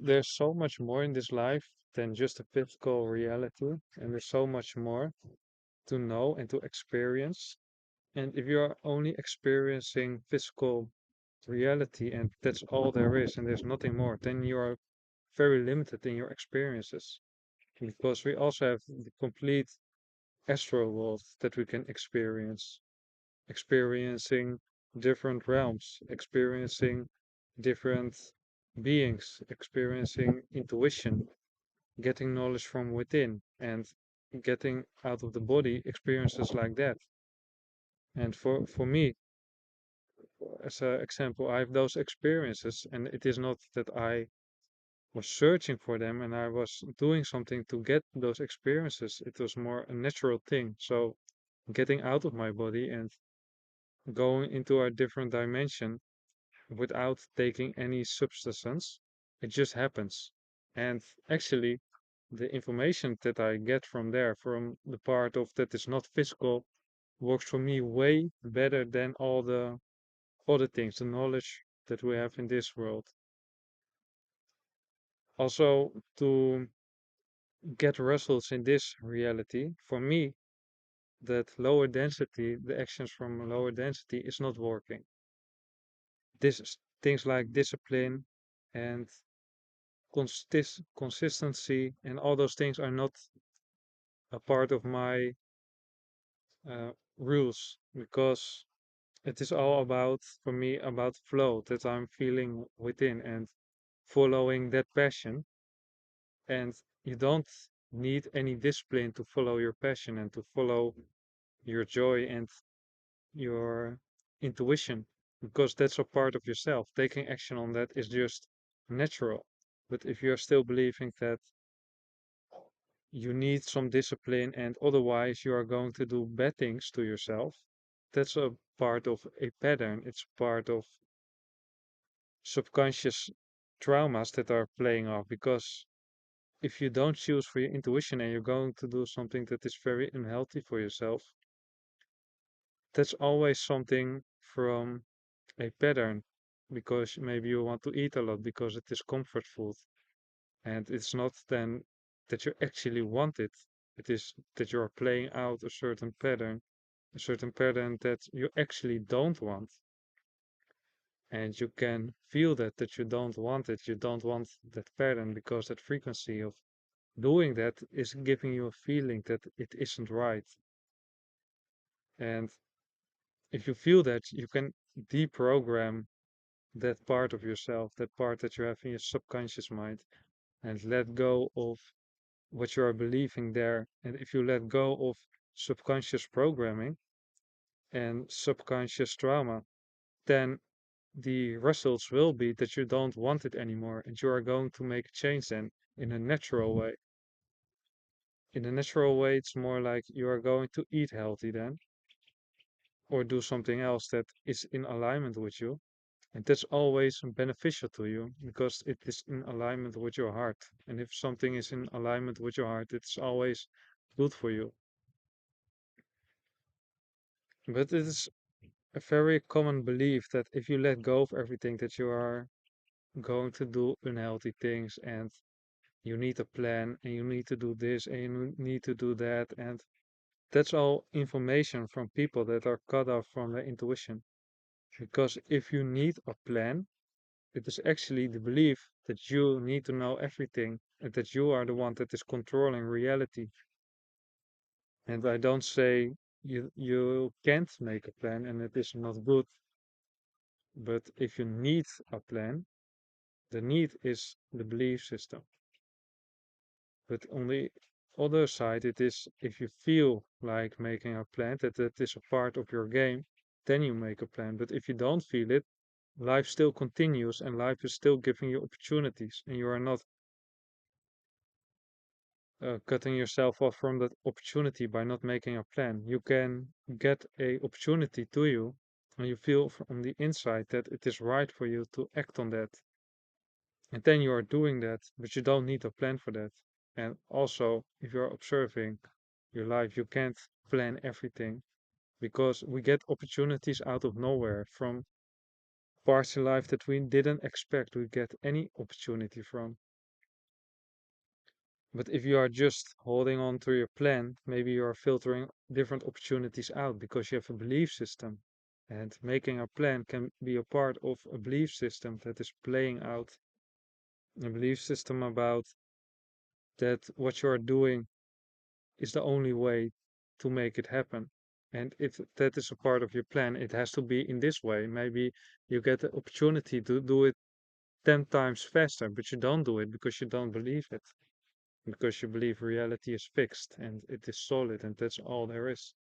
there's so much more in this life than just a physical reality, and there's so much more to know and to experience. And if you're only experiencing physical reality and that's all there is, and there's nothing more, then you are very limited in your experiences. Because we also have the complete astral world that we can experience, experiencing different realms, experiencing different beings, experiencing intuition, getting knowledge from within, and getting out of the body experiences like that. And for me, as an example, I have those experiences, and it is not that I was searching for them and I was doing something to get those experiences. It was more a natural thing. So getting out of my body and going into a different dimension without taking any substance, it just happens. And actually, the information that I get from there, from the part of that is not physical, works for me way better than all the other things, the knowledge that we have in this world. Also, to get results in this reality, for me, that lower density, the actions from lower density is not working. Things like discipline and consistency and all those things are not a part of my rules because it is all about, for me, about flow that I'm feeling within and following that passion. And you don't need any discipline to follow your passion and to follow your joy and your intuition because that's a part of yourself. Taking action on that is just natural. But if you're still believing that you need some discipline and otherwise you are going to do bad things to yourself, that's a part of a pattern. It's part of subconscious traumas that are playing off because if you don't choose for your intuition and you're going to do something that is very unhealthy for yourself, that's always something from a pattern because maybe you want to eat a lot because it is comfort food and it's not then that you actually want it. It is that you're playing out a certain pattern that you actually don't want. And you can feel that you don't want it. You don't want that pattern because that frequency of doing that is giving you a feeling that it isn't right. And if you feel that, you can deprogram that part of yourself, that part that you have in your subconscious mind, and let go of what you are believing there. And if you let go of subconscious programming and subconscious trauma, then the results will be that you don't want it anymore and you are going to make a change then in a natural way. In a natural way, it's more like you are going to eat healthy then or do something else that is in alignment with you. And that's always beneficial to you because it is in alignment with your heart. And if something is in alignment with your heart, it's always good for you. But it is a very common belief that if you let go of everything, that you are going to do unhealthy things and you need a plan and you need to do this and you need to do that. And that's all information from people that are cut off from their intuition. Because if you need a plan, it is actually the belief that you need to know everything and that you are the one that is controlling reality. And I don't say you can't make a plan and it is not good, but if you need a plan, the need is the belief system. But on the other side, it is if you feel like making a plan, that is a part of your game, then you make a plan. But if you don't feel it, life still continues and life is still giving you opportunities and you are not cutting yourself off from that opportunity by not making a plan. You can get a opportunity to you and you feel from the inside that it is right for you to act on that. And then you are doing that, but you don't need a plan for that. And also, if you're observing your life, you can't plan everything because we get opportunities out of nowhere from parts in life that we didn't expect we get any opportunity from. But if you are just holding on to your plan, maybe you are filtering different opportunities out because you have a belief system. And making a plan can be a part of a belief system that is playing out a belief system about that what you are doing is the only way to make it happen. And if that is a part of your plan, it has to be in this way. Maybe you get the opportunity to do it 10 times faster, but you don't do it because you don't believe it. Because you believe reality is fixed and it is solid and that's all there is.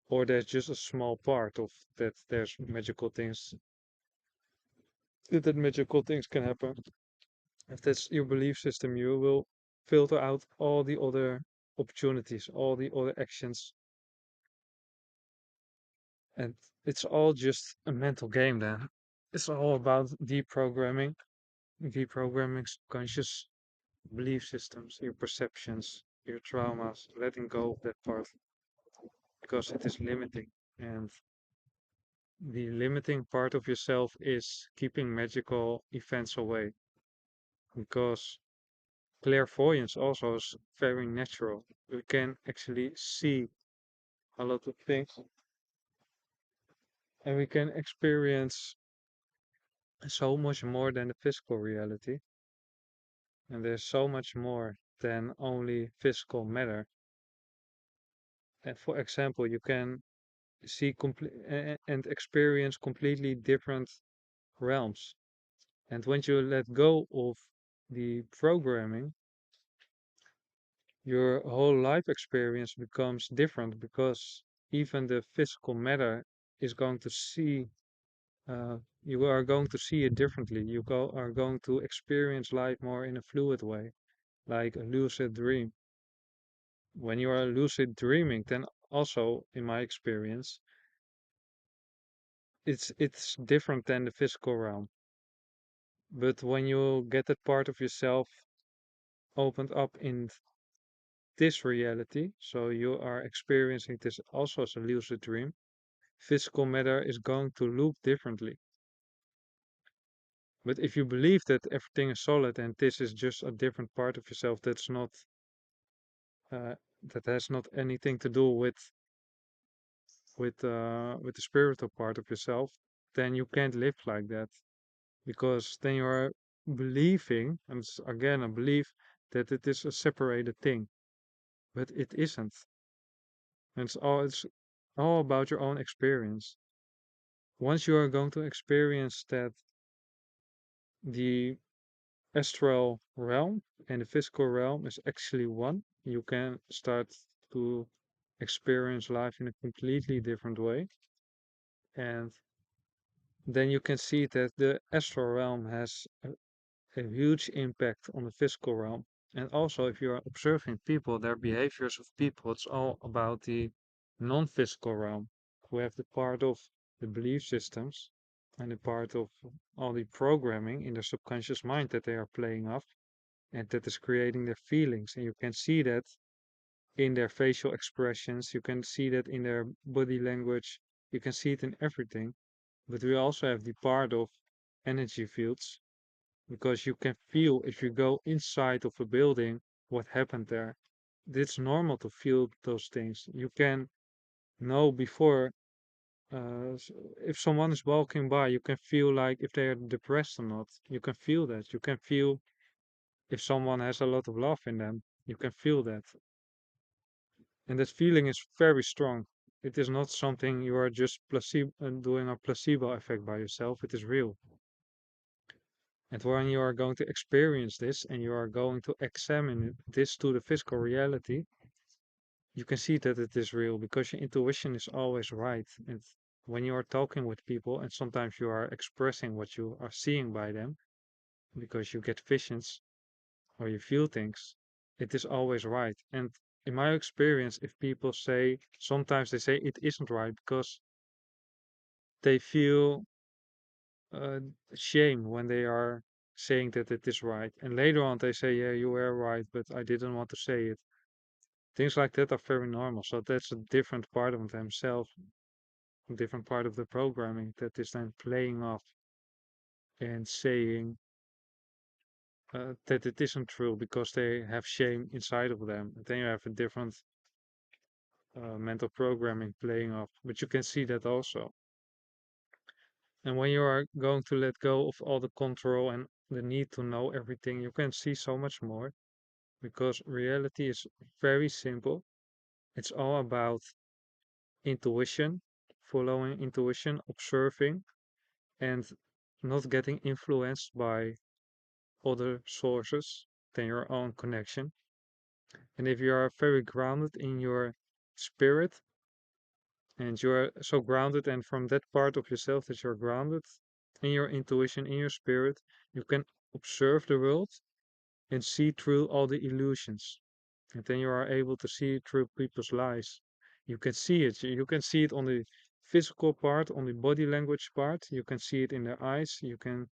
Or there's just a small part of that there's magical things that magical things can happen. If that's your belief system, you will filter out all the other opportunities, all the other actions, and it's all just a mental game then. It's all about deprogramming subconscious belief systems, your perceptions, your traumas, letting go of that part because it is limiting. And the limiting part of yourself is keeping magical events away because clairvoyance also is very natural. We can actually see a lot of things and we can experience so much more than the physical reality. And there's so much more than only physical matter. And for example, you can see and experience completely different realms. And when you let go of the programming, your whole life experience becomes different because even the physical matter is going to see, you are going to see it differently. Are going to experience life more in a fluid way, like a lucid dream. When you are lucid dreaming, then also, in my experience, it's different than the physical realm. But when you get that part of yourself opened up in this reality, so you are experiencing this also as a lucid dream, physical matter is going to look differently. But if you believe that everything is solid and this is just a different part of yourself that's not uh, that has not anything to do with the spiritual part of yourself, then you can't live like that because then you are believing, and it's again a belief that it is a separated thing, but it isn't. And it's all about your own experience. Once you are going to experience that the astral realm and the physical realm is actually one, you can start to experience life in a completely different way. And then you can see that the astral realm has a huge impact on the physical realm. And also, if you are observing people, their behaviors of people, it's all about the non physical realm. We have the part of the belief systems and the part of all the programming in their subconscious mind that they are playing off and that is creating their feelings. And you can see that in their facial expressions, you can see that in their body language, you can see it in everything. But we also have the part of energy fields because you can feel if you go inside of a building what happened there. It's normal to feel those things. You can know before s- if someone is walking by, you can feel like if they are depressed or not. You can feel that. You can feel if someone has a lot of love in them. You can feel that. And that feeling is very strong. It is not something you are just placebo doing a placebo effect by yourself. It is real. And when you are going to experience this and you are going to examine this to the physical reality, you can see that it is real because your intuition is always right. And when you are talking with people and sometimes you are expressing what you are seeing by them because you get visions or you feel things, it is always right. And in my experience, if people say, sometimes they say it isn't right because they feel uh, shame when they are saying that it is right. And later on, they say, yeah, you were right, but I didn't want to say it. Things like that are very normal. So that's a different part of themselves, a different part of the programming that is then playing off and saying that it isn't true because they have shame inside of them. Then you have a different mental programming playing off, but you can see that also. And when you are going to let go of all the control and the need to know everything, you can see so much more because reality is very simple. It's all about intuition, following intuition, observing, and not getting influenced by other sources than your own connection. And if you are very grounded in your spirit and you're so grounded, and from that part of yourself that you're grounded in your intuition, in your spirit, you can observe the world and see through all the illusions. And then you are able to see through people's lies. You can see it. You can see it on the physical part, on the body language part. You can see it in their eyes. You can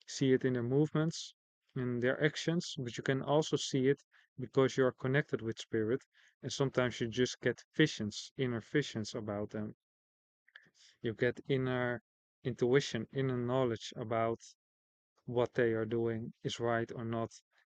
see it in their movements, in their actions, but you can also see it because you are connected with spirit. And sometimes you just get visions, inner visions about them. You get inner intuition, inner knowledge about what they are doing is right or not.